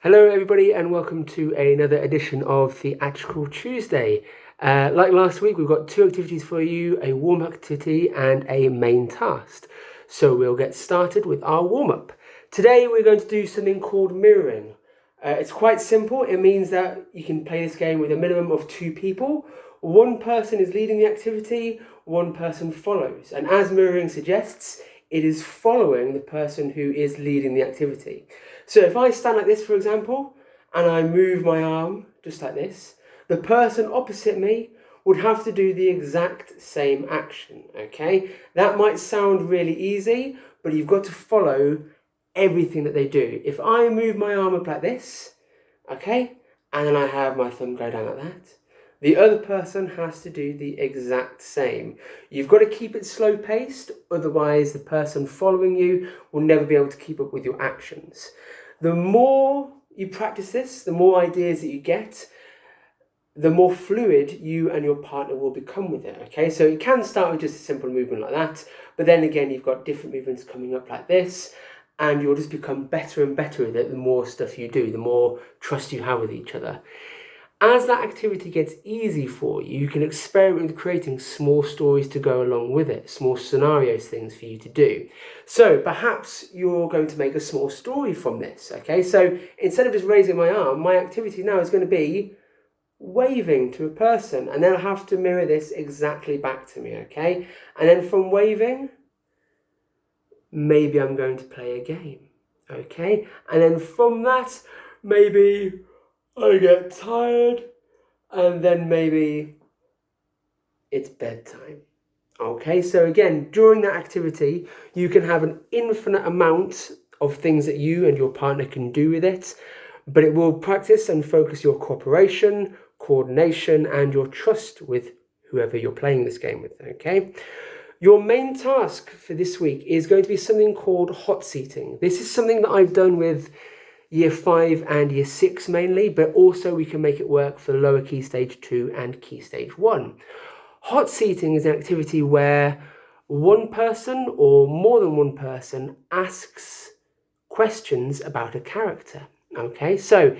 Hello everybody and welcome to another edition of Theatrical Tuesday. Like last week, we've got two activities for you, a warm-up activity and a main task. So we'll get started with our warm-up. Today we're going to do something called mirroring. It's quite simple. It means that you can play this game with a minimum of 2 people. One person is leading the activity, one person follows. And as mirroring suggests, it is following the person who is leading the activity. So if I stand like this, for example, and I move my arm just like this, the person opposite me would have to do the exact same action, okay? That might sound really easy, but you've got to follow everything that they do. If I move my arm up like this, okay, and then I have my thumb go down like that, the other person has to do the exact same. You've got to keep it slow-paced, otherwise the person following you will never be able to keep up with your actions. The more you practice this, the more ideas that you get, the more fluid you and your partner will become with it, okay? So it can start with just a simple movement like that, but then again, you've got different movements coming up like this, and you'll just become better and better with it the more stuff you do, the more trust you have with each other. As that activity gets easy for you, you can experiment with creating small stories to go along with it, small scenarios, things for you to do. So perhaps you're going to make a small story from this, okay? So instead of just raising my arm, my activity now is going to be waving to a person, and then I have to mirror this exactly back to me, okay? And then from waving, maybe I'm going to play a game, okay? And then from that, maybe I get tired, and then maybe it's bedtime. Okay, so again, during that activity, you can have an infinite amount of things that you and your partner can do with it, but it will practice and focus your cooperation, coordination, and your trust with whoever you're playing this game with, okay? Your main task for this week is going to be something called hot seating. This is something that I've done with Year 5 and Year 6 mainly, but also we can make it work for lower Key Stage 2 and Key Stage 1. Hot seating is an activity where one person or more than one person asks questions about a character. Okay, so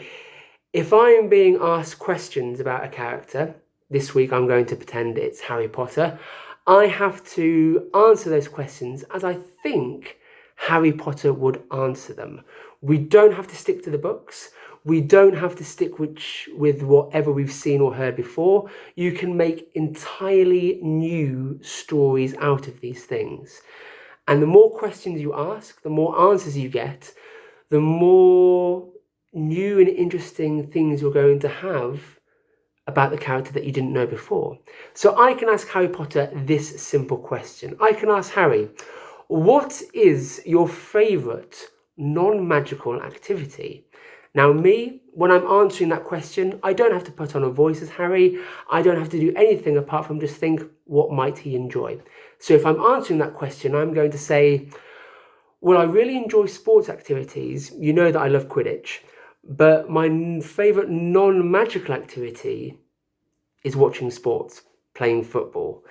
if I am being asked questions about a character, this week I'm going to pretend it's Harry Potter, I have to answer those questions as I think Harry Potter would answer them. We don't have to stick to the books. We don't have to stick with whatever we've seen or heard before. You can make entirely new stories out of these things. And the more questions you ask, the more answers you get, the more new and interesting things you're going to have about the character that you didn't know before. So I can ask Harry Potter this simple question. I can ask Harry, what is your favourite non-magical activity? Now me, when I'm answering that question, I don't have to put on a voice as Harry. I don't have to do anything apart from just think, what might he enjoy? So if I'm answering that question, I'm going to say, well, I really enjoy sports activities. You know that I love Quidditch. But my favourite non-magical activity is watching sports, playing football.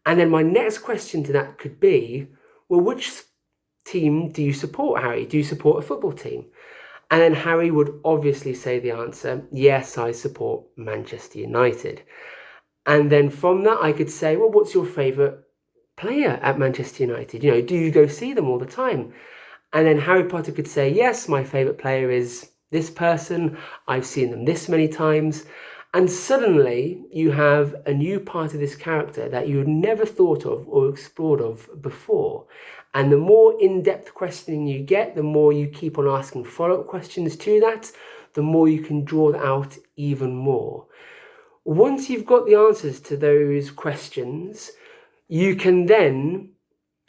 And then my next question to that could be, well, which team do you support, Harry? Do you support a football team? And then Harry would obviously say the answer, yes, I support Manchester United. And then from that, I could say, well, what's your favourite player at Manchester United? You know, do you go see them all the time? And then Harry Potter could say, yes, my favourite player is this person. I've seen them this many times. And suddenly you have a new part of this character that you had never thought of or explored of before. And the more in-depth questioning you get, the more you keep on asking follow-up questions to that, the more you can draw that out even more. Once you've got the answers to those questions, you can then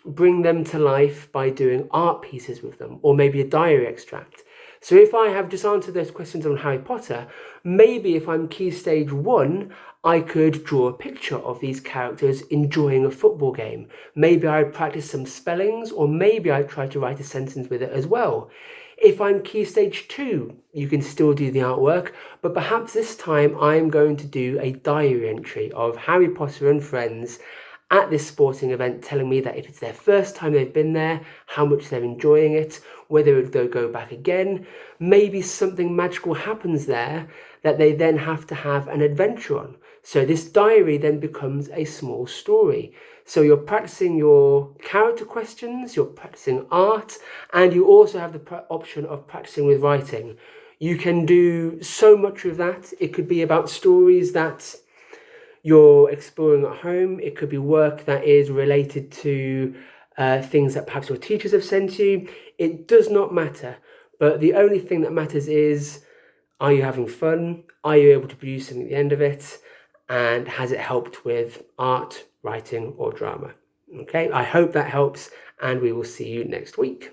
bring them to life by doing art pieces with them, or maybe a diary extract. So if I have just answered those questions on Harry Potter, maybe if I'm Key Stage 1, I could draw a picture of these characters enjoying a football game. Maybe I'd practice some spellings, or maybe I'd try to write a sentence with it as well. If I'm Key Stage 2, you can still do the artwork, but perhaps this time I'm going to do a diary entry of Harry Potter and friends, at this sporting event, telling me that if it's their first time they've been there, how much they're enjoying it, whether they'll go back again. Maybe something magical happens there that they then have to have an adventure on. So this diary then becomes a small story. So you're practicing your character questions, you're practicing art, and you also have the option of practicing with writing. You can do so much with that. It could be about stories that you're exploring at home. It could be work that is related to things that perhaps your teachers have sent you. It does not matter. But the only thing that matters is, are you having fun? Are you able to produce something at the end of it? And has it helped with art, writing, or drama? Okay, I hope that helps, and we will see you next week.